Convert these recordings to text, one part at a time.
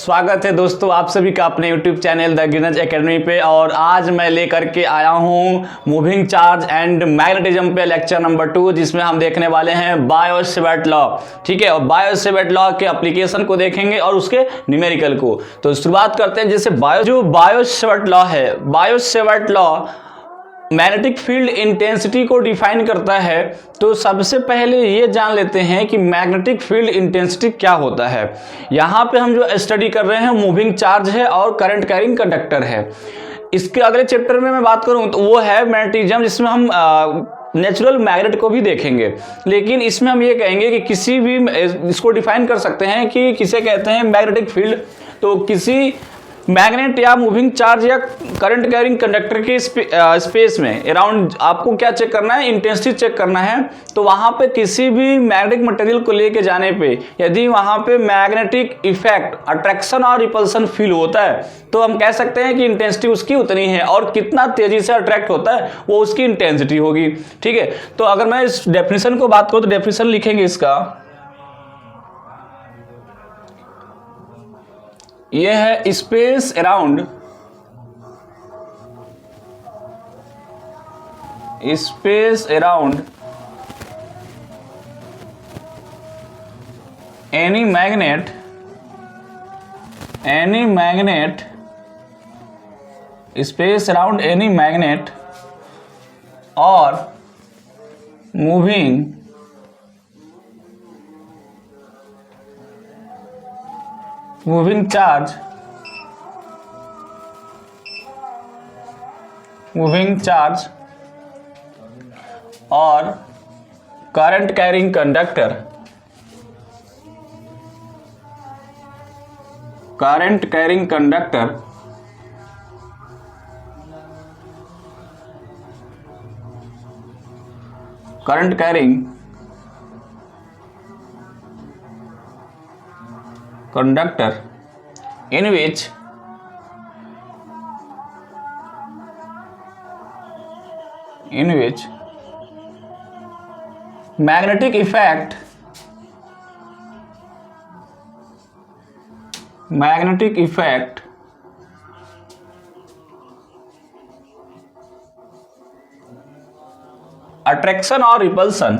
स्वागत है दोस्तों आप सभी का अपने YouTube चैनल द गिनज एकेडमी पे। और आज मैं लेकर के आया हूँ मूविंग चार्ज एंड मैग्नेटिज्म पे लेक्चर नंबर 2, जिसमें हम देखने वाले हैं बायो-सेवर्ट लॉ। ठीक है, और बायो-सेवर्ट लॉ के एप्लीकेशन को देखेंगे और उसके न्यूमेरिकल को। तो शुरुआत करते हैं। जैसे बायो-सेवर्ट लॉ है, Biot-Savart law magnetic field intensity को डिफाइन करता है। तो सबसे पहले ये जान लेते हैं कि मैग्नेटिक फील्ड इंटेंसिटी क्या होता है। यहाँ पे हम जो स्टडी कर रहे हैं मूविंग चार्ज है और करंट कैरिंग कंडक्टर है। इसके अगले चैप्टर में मैं बात करूँ तो वो है मैग्नेटिज्म, जिसमें हम नेचुरल मैग्नेट को भी देखेंगे। लेकिन इसमें हम ये कहेंगे कि किसी भी इसको डिफाइन कर सकते हैं कि किसे कहते हैं मैग्नेटिक फील्ड। तो किसी मैग्नेट या मूविंग चार्ज या करंट कैरिंग कंडक्टर के स्पेस में अराउंड आपको क्या चेक करना है, इंटेंसिटी चेक करना है। तो वहां पे किसी भी मैग्नेटिक मटेरियल को लेके जाने पे यदि वहां पे मैग्नेटिक इफेक्ट, अट्रैक्शन और रिपल्सन फील होता है तो हम कह सकते हैं कि इंटेंसिटी उसकी उतनी है, और कितना तेजी से अट्रैक्ट होता है वो उसकी इंटेंसिटी होगी। ठीक है, तो अगर मैं इस डेफिनेशन को बात करूं तो डेफिनेशन लिखेंगे इसका, यह है space around any magnet space around any magnet और मूविंग चार्ज और current carrying conductor in which magnetic effect attraction or repulsion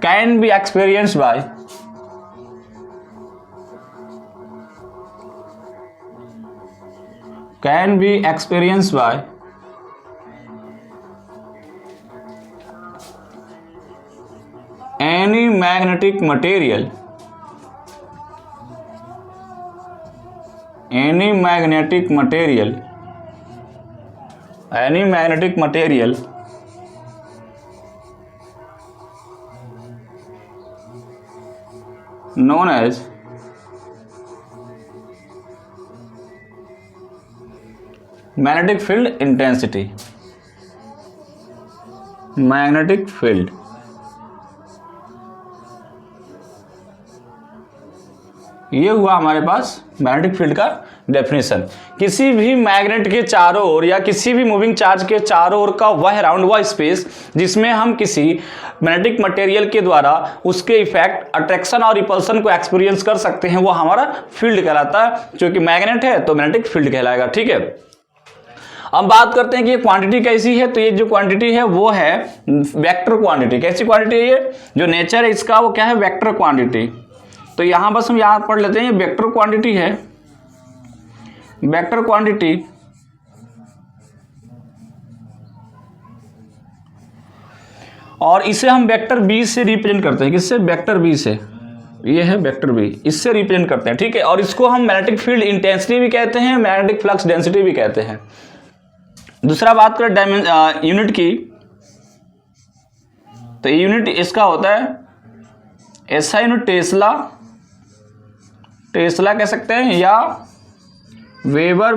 can be experienced by any magnetic material known as magnetic field intensity। Magnetic field ये हुआ हमारे पास magnetic field का definition. किसी भी magnet के चारों ओर या किसी भी मूविंग चार्ज के चारों ओर का वह अराउंड वह स्पेस जिसमें हम किसी मैग्नेटिक मटेरियल के द्वारा उसके इफेक्ट, अट्रैक्शन और रिपल्सन को एक्सपीरियंस कर सकते हैं, वो हमारा फील्ड कहलाता है। जो कि मैग्नेट है तो मैग्नेटिक फील्ड कहलाएगा। ठीक है, अब बात करते हैं कि ये क्वांटिटी कैसी है। तो ये जो क्वांटिटी है वो है वेक्टर क्वांटिटी। कैसी क्वांटिटी है ये? जो नेचर है इसका वो क्या है? Vector quantity. तो यहां बस हम याद पढ़ लेते हैं, ये वेक्टर क्वांटिटी है। वेक्टर क्वांटिटी और इसे हम वेक्टर बी से रिप्रेजेंट करते हैं। किससे? वेक्टर बी से। ये है वेक्टर बी, इससे रिप्रेजेंट करते हैं। ठीक है, और इसको हम मैग्नेटिक फील्ड इंटेंसिटी भी कहते हैं, मैग्नेटिक फ्लक्स डेंसिटी भी कहते हैं। दूसरा बात करें यूनिट की, तो यूनिट इसका होता है ऐसा यूनिट टेस्ला कह सकते हैं, या वेबर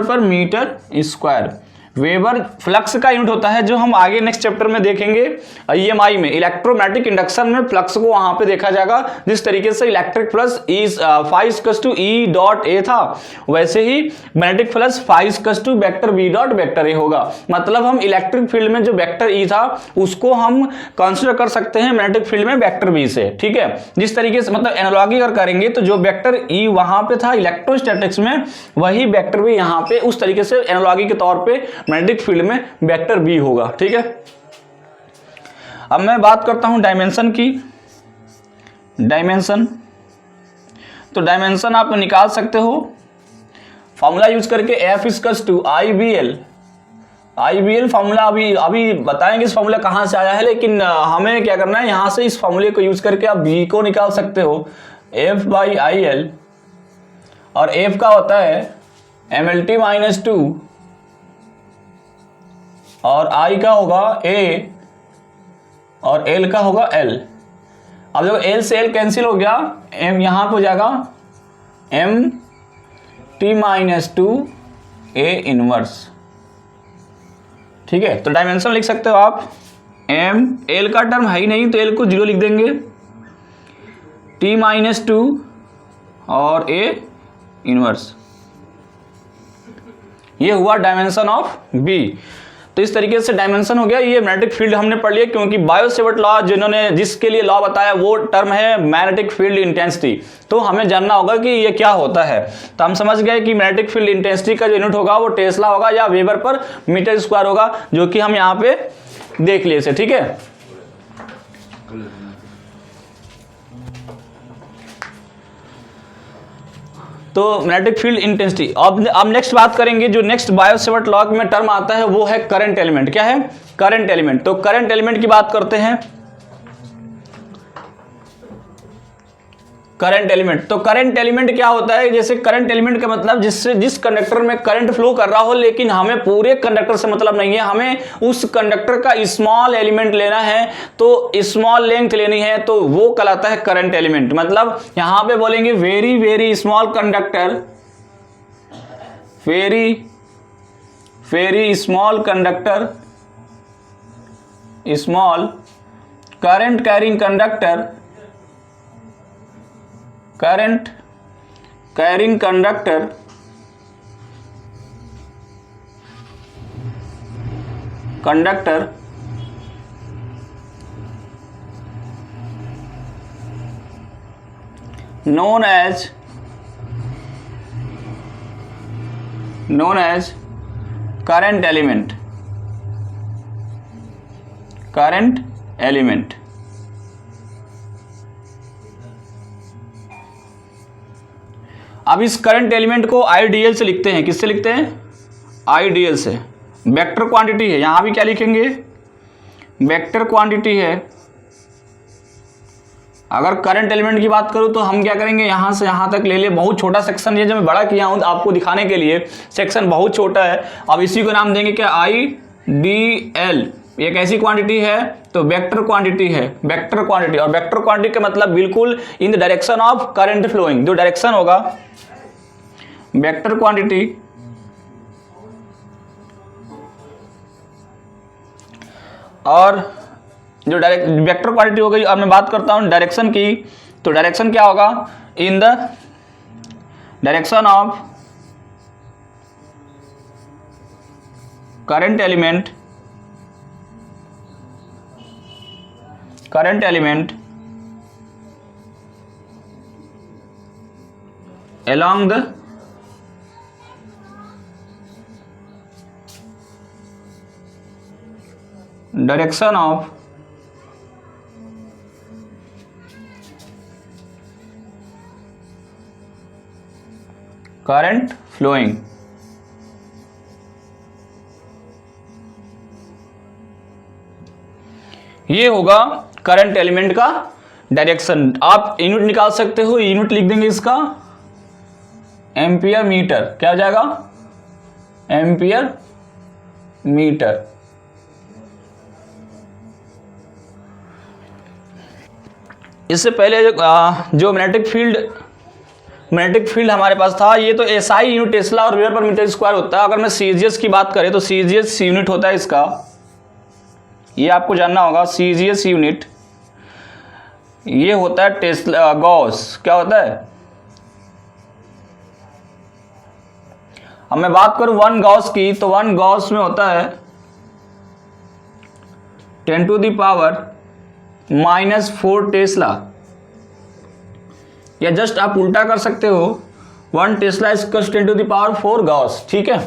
पर मीटर स्क्वायर। वेबर फ्लक्स का यूनिट होता है, जो हम आगे नेक्स्ट चैप्टर में देखेंगे ईएमआई में, इलेक्ट्रोमैग्नेटिक इंडक्शन में फ्लक्स को वहां पे देखा जाएगा। जिस तरीके से इलेक्ट्रिक फ्लक्स इज φ=E.A था, वैसे ही मैग्नेटिक फ्लक्स φ=B.A होगा। मतलब हम इलेक्ट्रिक फील्ड में जो वेक्टर E था उसको हम कंसीडर कर सकते हैं मैग्नेटिक फील्ड में वेक्टर B से, ठीक है। जिस तरीके से मतलब एनालॉजी अगर करेंगे तो जो वेक्टर E वहां पे था इलेक्ट्रोस्टैटिक्स में, वही वेक्टर भी यहां पे उस तरीके से एनालॉजी के तौर पे मैग्नेटिक फील्ड में वेक्टर B होगा, ठीक है। अब मैं बात करता हूं डायमेंशन की। डायमेंशन, तो डायमेंशन आप निकाल सकते हो फॉर्मूला यूज करके, F=IBL। IBL फॉर्मूला अभी बताएंगे इस फॉर्मूला कहां से आया है, लेकिन हमें क्या करना है, यहां से इस फॉर्मूले को यूज करके आप B को निकाल सकते हो, F/IL, और F का होता है MLT-2 और I का होगा A और L का होगा L। अब देखो L से L कैंसिल हो गया, M यहां पे हो जाएगा MT-2 A इनवर्स, ठीक है। तो डायमेंशन लिख सकते हो आप, M, L का टर्म है ही नहीं तो L को 0 लिख देंगे, T-2 और A इनवर्स। ये हुआ डायमेंशन ऑफ B। तो इस तरीके से डायमेंशन हो गया। ये मैग्नेटिक फील्ड हमने पढ़ लिया, क्योंकि बायो-सेवर्ट लॉ जिन्होंने जिसके लिए लॉ बताया वो टर्म है मैग्नेटिक फील्ड इंटेंसिटी। तो हमें जानना होगा कि ये क्या होता है। तो हम समझ गए कि मैग्नेटिक फील्ड इंटेंसिटी का जो यूनिट होगा वो टेस्ला होगा या वेबर पर मीटर स्क्वायर होगा, जो कि हम यहाँ पे देख लिए थे, ठीक है। तो मैग्नेटिक फील्ड इंटेंसिटी। अब नेक्स्ट बात करेंगे, जो नेक्स्ट बायो-सेवर्ट लॉ में टर्म आता है वो है करंट एलिमेंट। क्या है? Current element. तो करंट एलिमेंट की बात करते हैं। करंट एलिमेंट, तो करंट एलिमेंट क्या होता है, जैसे करंट एलिमेंट का मतलब जिस कंडक्टर में करंट फ्लो कर रहा हो, लेकिन हमें पूरे कंडक्टर से मतलब नहीं है, हमें उस कंडक्टर का स्मॉल एलिमेंट लेना है, तो स्मॉल लेंथ लेनी है, तो वो कहलाता है करंट एलिमेंट। मतलब यहां पे बोलेंगे very very small conductor, very very small conductor, small current carrying conductor, current carrying conductor known as current element, current element। अब इस करंट एलिमेंट को आईडीएल से लिखते हैं। किससे लिखते हैं? आईडीएल से। वेक्टर क्वांटिटी है, यहां भी क्या लिखेंगे? वेक्टर क्वांटिटी है। अगर करंट एलिमेंट की बात करूं तो हम क्या करेंगे, यहां से यहां तक ले ले। बहुत छोटा सेक्शन, ये जो मैं बड़ा किया हूं आपको दिखाने के लिए, सेक्शन बहुत छोटा है। अब इसी को नाम देंगे क्या? आईडीएल। ये कैसी क्वांटिटी है? तो वेक्टर क्वांटिटी है, वेक्टर क्वांटिटी। और वेक्टर क्वांटिटी का मतलब बिल्कुल in the direction of current flowing, जो डायरेक्शन होगा वेक्टर क्वांटिटी। और जो डायरेक्ट वेक्टर क्वांटिटी हो गई। अब मैं बात करता हूं डायरेक्शन की, तो डायरेक्शन क्या होगा? इन the direction of current element, current element along the direction of current flowing। ये होगा करंट एलिमेंट का डायरेक्शन। आप यूनिट निकाल सकते हो, यूनिट लिख देंगे इसका एम्पियर मीटर। क्या हो जाएगा? Ampere metre. इससे पहले जो मैग्नेटिक फील्ड मैग्नेटिक फील्ड हमारे पास था, ये तो SI यूनिट टेस्ला और वेबर पर मीटर स्क्वायर होता है। अगर मैं CGS की बात करें तो CGS यूनिट होता है इसका, ये आपको जानना होगा। CGS यूनिट ये होता है टेस्ला गॉस, क्या होता है। अब मैं बात करूं 1 गॉस की, तो 1 गॉस में होता है 10⁻⁻4 टेस्ला, या जस्ट आप उल्टा कर सकते हो 1 टेस्ला इक्वल्स 10⁻4 गॉस, ठीक है।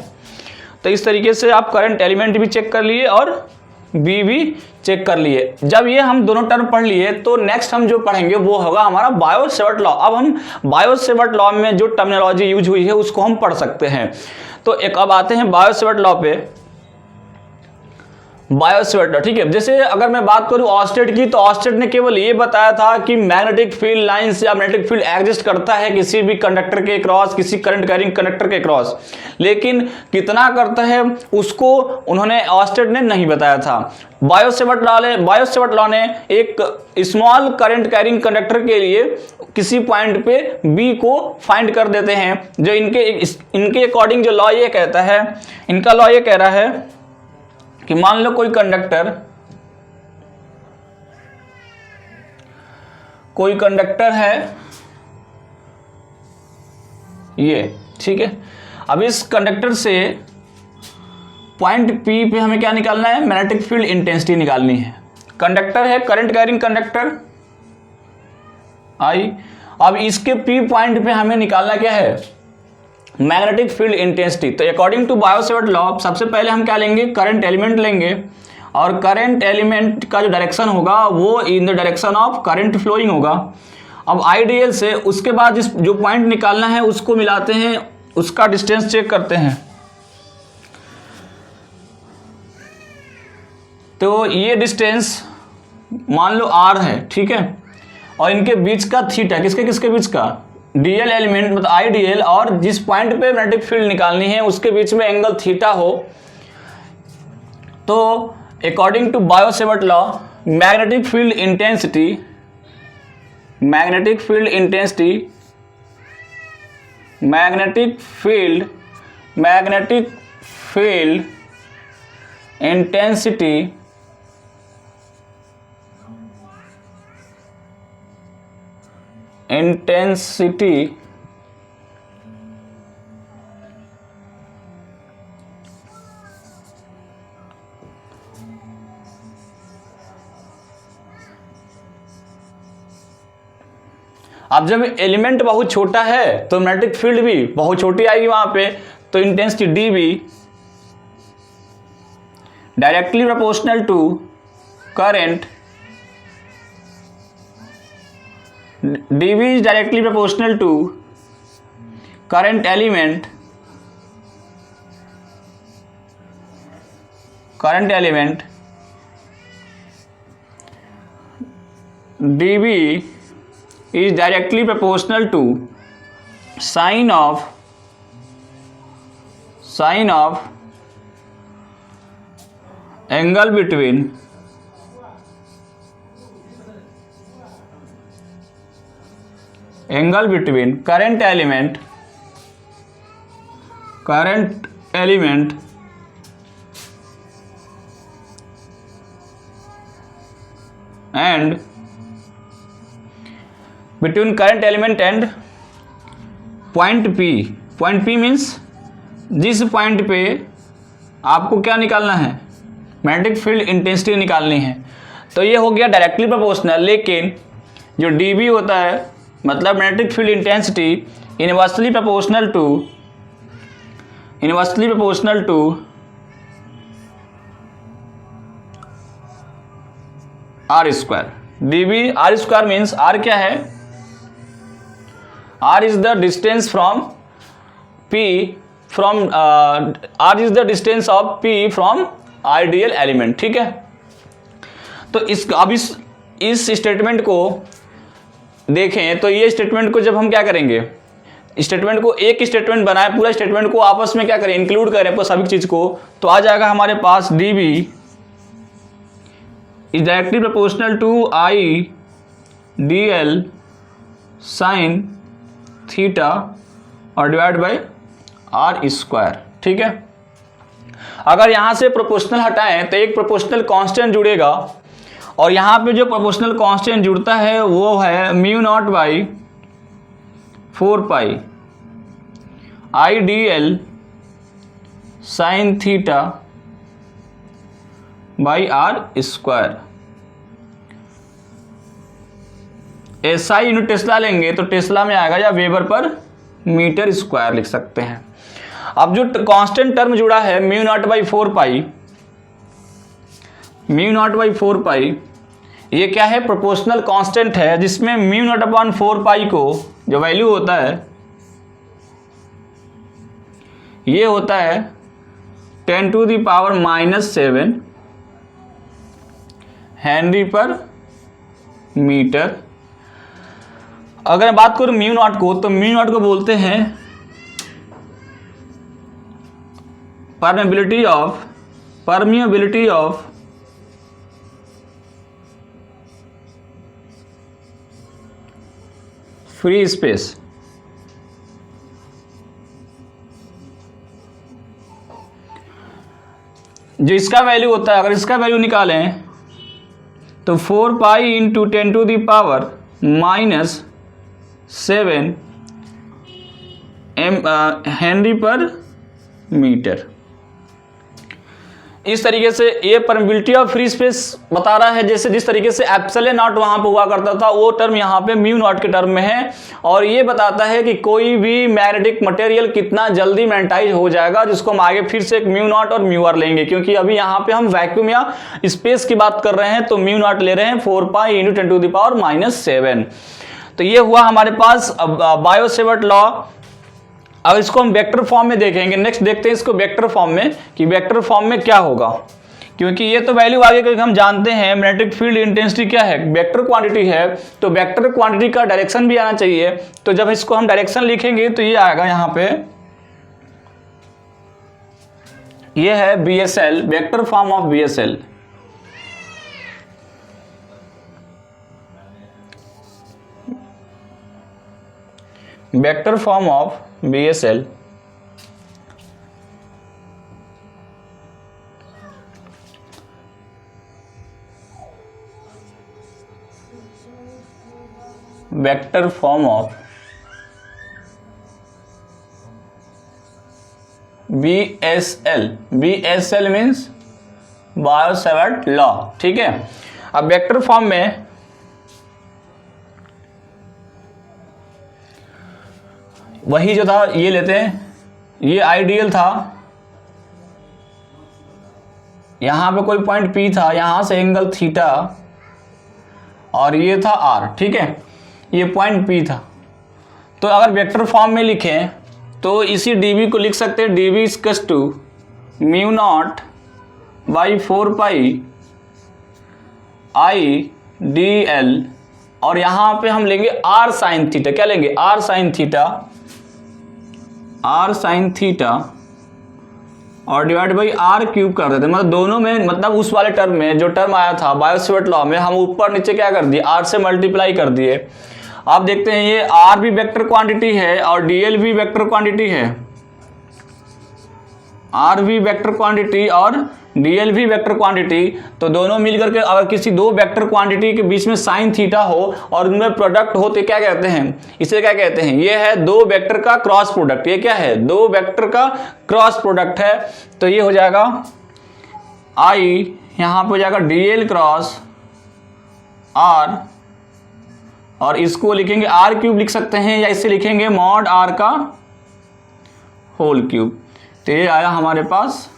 तो इस तरीके से आप करंट एलिमेंट भी चेक कर लिए और बी भी चेक कर लिए। जब ये हम दोनों टर्म पढ़ लिए तो नेक्स्ट हम जो पढ़ेंगे वो होगा हमारा बायो-सेवर्ट लॉ। अब हम बायो-सेवर्ट लॉ में जो टर्मिनोलॉजी यूज हुई है उसको हम पढ़ सकते हैं। तो एक अब आते हैं बायो-सेवर्ट लॉ पे। बायो-सेवर्ट लॉ, ठीक है। जैसे अगर मैं बात करूं ऑस्टेड की, तो ऑस्टेड ने केवल ये बताया था कि मैग्नेटिक फील्ड लाइंस या मैग्नेटिक फील्ड एग्जिस्ट करता है किसी भी कंडक्टर के क्रॉस, किसी करंट कैरिंग कंडक्टर के क्रॉस, लेकिन कितना करता है उसको उन्होंने ऑस्टेड ने नहीं बताया था। बायो-सेवर्ट लॉ ने एक स्मॉल करंट कैरिंग कंडक्टर के लिए किसी पॉइंट पे बी को फाइंड कर देते हैं, जो इनके अकॉर्डिंग जो लॉ ये कहता है, इनका लॉ ये कह रहा है कि मान लो कोई कंडक्टर है ये, ठीक है। अब इस कंडक्टर से पॉइंट पी पे हमें क्या निकालना है, मैग्नेटिक फील्ड इंटेंसिटी निकालनी है। कंडक्टर है करंट कैरिंग कंडक्टर आई, अब इसके पी पॉइंट पे हमें निकालना क्या है, मैग्नेटिक फील्ड इंटेंसिटी। तो अकॉर्डिंग टू बायो-सेवर्ट लॉ सबसे पहले हम क्या लेंगे, करंट एलिमेंट लेंगे, और करंट एलिमेंट का जो डायरेक्शन होगा वो in the direction of current flowing होगा। अब आइडियल से उसके बाद जिस जो पॉइंट निकालना है उसको मिलाते हैं, उसका डिस्टेंस चेक करते हैं। तो ये डिस्टेंस मान लो r है, ठीक है, और इनके बीच का थीटा, किसके किसके बीच का, डीएल एलिमेंट मतलब आइडियल और जिस पॉइंट पे मैग्नेटिक फील्ड निकालनी है उसके बीच में एंगल थीटा हो। तो according to Biot Savart law magnetic field intensity अब जब एलिमेंट बहुत छोटा है तो मैग्नेटिक फील्ड भी बहुत छोटी आएगी वहां पे, तो intensity D B directly proportional to current, dV is directly proportional to current element dV is directly proportional to sine of angle between current element and between current element and point P means जिस point पे आपको क्या निकालना है, magnetic field intensity निकालनी है। तो ये हो गया डायरेक्टली प्रोपोर्शनल, लेकिन जो dB होता है मतलब magnetic field intensity inversely proportional to R square. dB R square means R क्या है, R is the distance from P R is the distance of P from ideal element, ठीक है। तो अब इस स्टेटमेंट को देखें, तो ये स्टेटमेंट को जब हम क्या करेंगे, स्टेटमेंट को एक स्टेटमेंट बनाए, पूरा स्टेटमेंट को आपस में क्या करें, इंक्लूड करें पर सभी चीज को, तो आ जाएगा हमारे पास dB is directly proportional to I dl sine theta और डिवाइड बाई आर स्क्वायर। ठीक है, अगर यहाँ से प्रोपोर्शनल हटाएं तो एक प्रोपोर्शनल कांस्टेंट जुड़ेगा और यहाँ पे जो प्रोपोर्शनल कांस्टेंट जुड़ता है वो है mu naught by 4 pi I D L sine theta by R square. SI unit tesla लेंगे तो टेस्ला में आएगा या वेबर पर मीटर स्क्वायर लिख सकते हैं। अब जो कांस्टेंट टर्म जुड़ा है mu naught by 4 pi, mu naught by 4 पाई ये क्या है, प्रोपोर्शनल कांस्टेंट है जिसमें म्यू नॉट अपॉन 4 पाई को जो वैल्यू होता है ये होता है 10⁻⁻7 हेनरी पर मीटर। अगर मैं बात करूं म्यू नॉट को तो म्यू नॉट को बोलते हैं परमेबिलिटी ऑफ फ्री स्पेस। जो इसका वैल्यू होता है, अगर इसका वैल्यू निकालें तो 4 पाई इंटू 10⁻⁻7 हेनरी पर मीटर। इस तरीके से ये परमिबिलिटी ऑफ फ्री स्पेस बता रहा है, जैसे जिस तरीके से एप्सिलॉन नॉट वहां पे हुआ करता था वो टर्म यहाँ पे म्यू नॉट के टर्म में है। और ये बताता है कि कोई भी मैग्नेटिक मटेरियल कितना जल्दी मैग्नेटाइज हो जाएगा, जिसको हम आगे फिर से एक म्यू नॉट और म्यू आर लेंगे, क्योंकि अभी यहाँ पे हम वैक्यूम या स्पेस की बात कर रहे हैं तो म्यू नॉट ले रहे हैं 4 पाई इंटू 10⁻⁻7। तो ये हुआ हमारे पास बायो-सेवर्ट लॉ। अब इसको हम वेक्टर फॉर्म में देखेंगे। नेक्स्ट देखते हैं इसको वेक्टर फॉर्म में कि वेक्टर फॉर्म में क्या होगा, क्योंकि ये तो वैल्यू आगे करके हम जानते हैं मैग्नेटिक फील्ड इंटेंसिटी क्या है, वेक्टर क्वांटिटी है, तो वेक्टर क्वांटिटी का डायरेक्शन भी आना चाहिए। तो जब इसको हम डायरेक्शन लिखेंगे तो ये आएगा यहाँ पे, ये है BSL, vector form of BSL। Vector form of BSL vector form of BSL means Biot-Savart law. ठीक है, अब वेक्टर फॉर्म में वही जो था ये लेते हैं, ये आइडियल था, यहां पे कोई पॉइंट P था, यहां से एंगल थीटा और ये था R। ठीक है, ये पॉइंट P था। तो अगर वेक्टर फॉर्म में लिखें तो इसी dv को लिख सकते हैं dv equals to mu naught by 4 pi I D L, और यहां पे हम लेंगे R साइन थीटा। क्या लेंगे, R sine theta, R sign theta और डिवाइड बाई R क्यूब कर देते हैं। मतलब दोनों में, मतलब उस वाले टर्म में जो टर्म आया था बायो-सेवर्ट लॉ में, हम ऊपर नीचे क्या कर दिए, R से मल्टीप्लाई कर दिए। आप देखते हैं ये R भी वेक्टर क्वांटिटी है और DL भी वेक्टर क्वांटिटी है, R भी वेक्टर क्वांटिटी और DL भी वेक्टर क्वांटिटी। तो दोनों मिलकर के अगर किसी दो वेक्टर क्वांटिटी के बीच में साइन थीटा हो और उनमें प्रोडक्ट हो तो क्या कहते हैं, इसे क्या कहते हैं, ये है दो वेक्टर का क्रॉस प्रोडक्ट। ये क्या है, दो वेक्टर का क्रॉस प्रोडक्ट है। तो ये हो जाएगा I, यहाँ पे हो जाएगा DL क्रॉस R, और इसको लिखेंगे R क्यूब लिख सकते हैं, या इससे लिखेंगे मॉड R का होल क्यूब। तो ये आया हमारे पास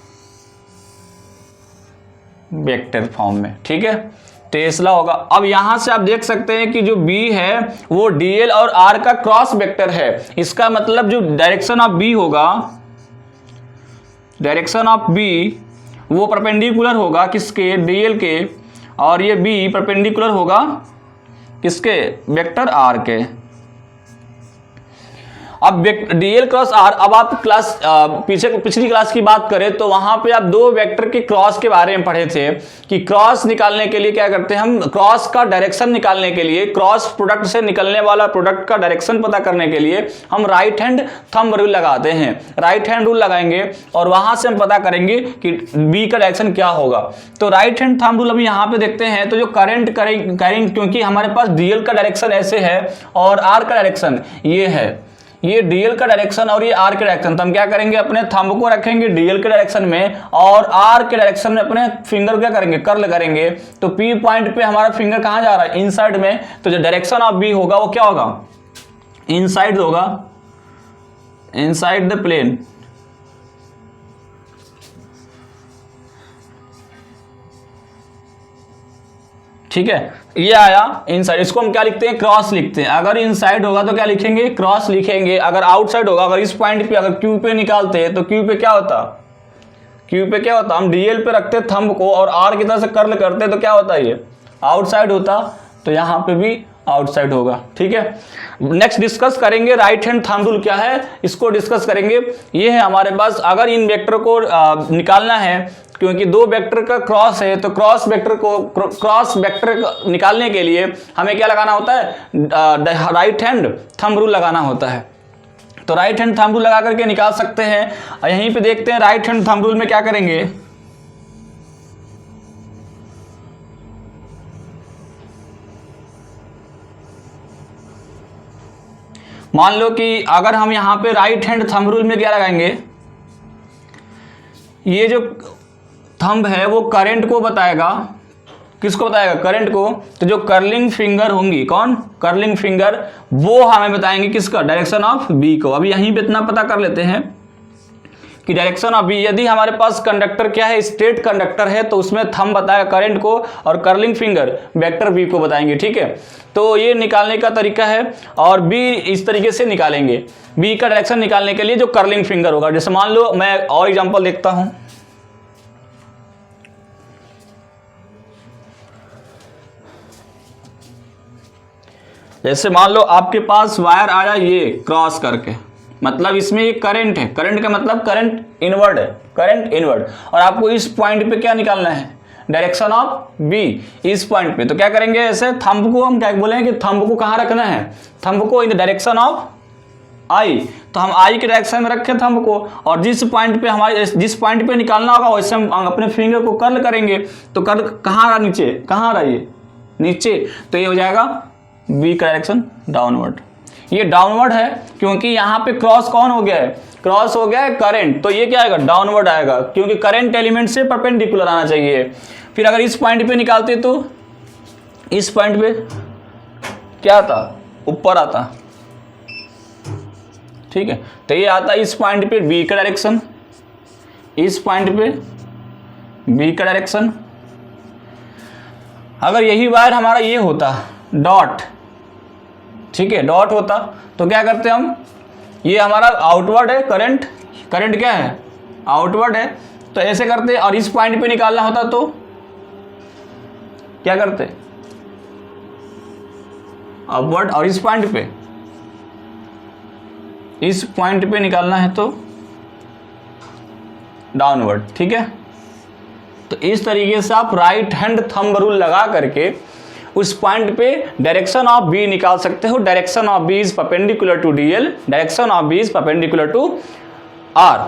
वेक्टर फॉर्म में। ठीक है, टेस्ला होगा। अब यहां से आप देख सकते हैं कि जो B है वो DL और R का क्रॉस वेक्टर है। इसका मतलब जो डायरेक्शन ऑफ B होगा, डायरेक्शन ऑफ B वो परपेंडिकुलर होगा किसके, DL के, और ये B परपेंडिकुलर होगा किसके, वेक्टर R के। अब डीएल क्रॉस आर, अब आप क्लास पिछली क्लास की बात करें तो वहां पे आप दो वेक्टर के क्रॉस के बारे में पढ़े थे कि क्रॉस निकालने के लिए क्या करते हैं हम, क्रॉस का डायरेक्शन निकालने के लिए, क्रॉस प्रोडक्ट से निकलने वाला प्रोडक्ट का डायरेक्शन पता करने के लिए हम राइट हैंड थंब रूल लगाते हैं। राइट हैंड रूल लगाएंगे और वहां से हम पता करेंगे कि बी का डायरेक्शन क्या होगा। तो राइट हैंड थंब रूल अभी यहां पे देखते हैं, तो जो करंट करेंट, क्योंकि हमारे पास डीएल का डायरेक्शन ऐसे है और आर का डायरेक्शन ये है, ये डीएल का डायरेक्शन और ये आर के डायरेक्शन, तो हम क्या करेंगे, अपने थंब को रखेंगे डीएल के डायरेक्शन में और आर के डायरेक्शन में अपने फिंगर क्या करेंगे, कर्ल करेंगे। तो पी पॉइंट पे हमारा फिंगर कहां जा रहा है, इनसाइड में, तो जो डायरेक्शन ऑफ बी होगा वो क्या होगा, इनसाइड होगा, इनसाइड द प्लेन। ठीक है, ये आया इनसाइड, इसको हम क्या लिखते हैं, क्रॉस लिखते हैं। अगर इनसाइड होगा तो क्या लिखेंगे, क्रॉस लिखेंगे। अगर आउटसाइड होगा, अगर इस पॉइंट पे अगर क्यू पे निकालते हैं तो क्यू पे क्या होता, क्यू पे क्या होता, हम डीएल पे रखते थंब को और आर की तरह से कर्ल करते तो क्या होता, ये आउटसाइड होता, तो यहां पे भी आउटसाइड होगा। ठीक है, नेक्स्ट डिस्कस करेंगे राइट हैंड थंब रूल क्या है, इसको डिस्कस करेंगे। ये है हमारे पास, अगर इन वेक्टर को निकालना है, क्योंकि दो वेक्टर का क्रॉस है, तो क्रॉस वेक्टर निकालने के लिए हमें क्या लगाना होता है, राइट हैंड थंब रूल लगाना होता है। तो राइट हैंड थंब रूल लगा करके निकाल सकते हैं। और यहीं पे देखते हैं राइट हैंड थंब रूल में क्या करेंगे, मान लो कि अगर हम यहां पे राइट हैंड थंब रूल में क्या लगाएंगे, ये जो थंब है वो करंट को बताएगा, किसको बताएगा, करंट को। तो जो कर्लिंग फिंगर होंगी, कौन, कर्लिंग फिंगर, वो हमें बताएंगे किसका, डायरेक्शन ऑफ बी को। अभी यहीं पे इतना पता कर लेते हैं कि डायरेक्शन ऑफ बी, यदि हमारे पास कंडक्टर क्या है, स्ट्रेट कंडक्टर है, तो उसमें थंब बताएगा करंट को और कर्लिंग फिंगर वेक्टर बी को बताएंगे। ठीक है, तो ये निकालने का तरीका है। और बी इस तरीके से निकालेंगे, बी का डायरेक्शन निकालने के लिए जो कर्लिंग फिंगर होगा, जैसे मान लो मैं और एग्जांपल देखता हूं, जैसे मान लो आपके पास वायर आया ये क्रॉस करके, मतलब इसमें ये करंट है, करंट का मतलब करंट इनवर्ड है, करंट इनवर्ड, और आपको इस पॉइंट पे क्या निकालना है, डायरेक्शन ऑफ बी, इस पॉइंट पे। तो क्या करेंगे, ऐसे थंब को हम क्या बोलेंगे कि थंब को कहां रखना है, थंब को इन द डायरेक्शन ऑफ आई, तो हम आई के डायरेक्शन में रखें थंब को, और जिस पॉइंट पे हमारे जिस पॉइंट पे निकालना होगा वैसे हम अपने फिंगर को कर्ल करेंगे। तो कर्ल कहां रहा, नीचे, कहां रहा, ये नीचे, तो ये हो जाएगा बी का डायरेक्शन डाउनवर्ड। ये डाउनवर्ड है क्योंकि यहां पे क्रॉस कौन हो गया है, क्रॉस हो गया है करंट, तो ये क्या आएगा, डाउनवर्ड आएगा, क्योंकि करंट एलिमेंट से परपेंडिकुलर आना चाहिए। फिर अगर इस पॉइंट पे निकालते तो इस पॉइंट पे क्या आता, ऊपर आता। ठीक है, तो ये आता इस पॉइंट पे बी का डायरेक्शन, इस पॉइंट पे बी का डायरेक्शन। अगर यही वायर हमारा ये होता डॉट, ठीक है, डॉट होता, तो क्या करते हम, ये हमारा आउटवर्ड है करंट, करंट क्या है, आउटवर्ड है, तो ऐसे करते, और इस पॉइंट पे निकालना होता तो क्या करते, अपवर्ड, और इस पॉइंट पे, इस पॉइंट पे निकालना है तो डाउनवर्ड। ठीक है, तो इस तरीके से आप राइट हैंड थंब रूल लगा करके उस पॉइंट पे डायरेक्शन ऑफ बी निकाल सकते हो। Direction of B is perpendicular to DL, direction of B is perpendicular to are.